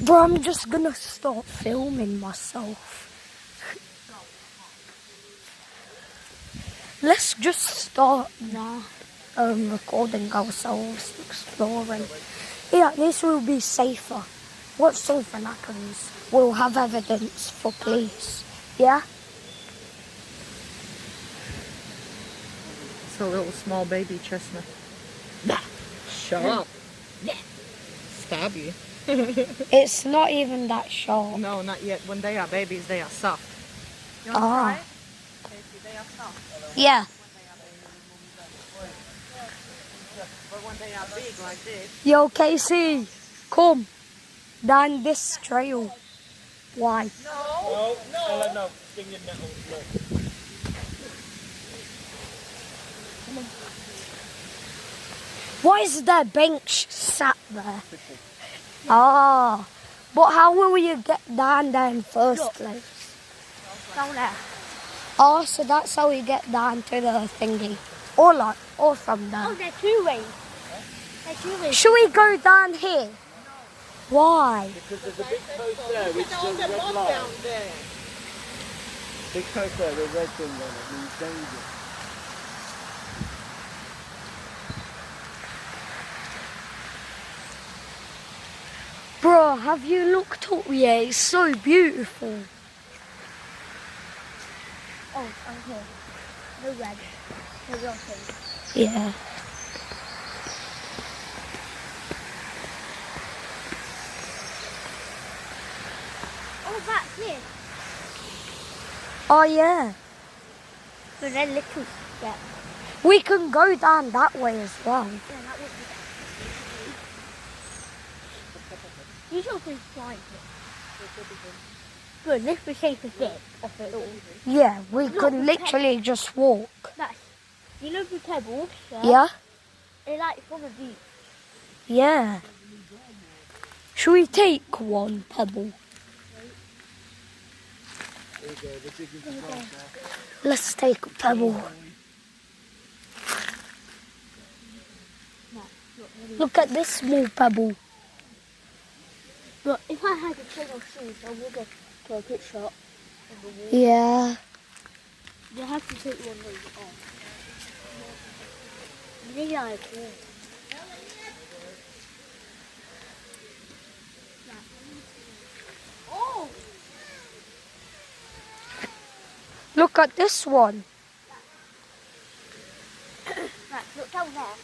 Bro, I'm just gonna start filming myself. Let's just start now. Recording ourselves, exploring. Yeah, this will be safer. What something happens, we'll have evidence for police. Yeah? It's a little small baby chestnut. Shut up. Stab you. It's not even that sharp. No, not yet. When they are babies, they are soft. You want to try it? Casey, they are soft. Yeah. But when they are big like this... Yo, Casey, come down this trail. Why? No. No. Sting your nettle. Why is there a bench sat there? Ah, but how will you get down there in first place? Down there. Oh, so that's how we get down to the thingy. Or from there. Oh, there's two ways. There's two ways. Should we go down here? Why? Because there's a big post there which There's says a red moth light. down there. Big post there with red thing on it means danger. Bro, have you looked up yet? It's so beautiful. Oh, I'm here. No red. No real thing. Yeah. Oh, that's here. Oh, yeah. So they're little steps. We can go down that way as well. Yeah, that would be better. You should be flying Good, this is the safest bit of it all. Yeah, we could literally just walk. That's, you know the pebbles? Yeah? They're like from a beach. Yeah. Should we take one pebble? Let's take a pebble. Look at this small pebble. But if I had a pair of shoes, I would have to a picture of the wall. Yeah. You have to take one of off. Maybe I cool. Oh! Look at this one. Right, look down there.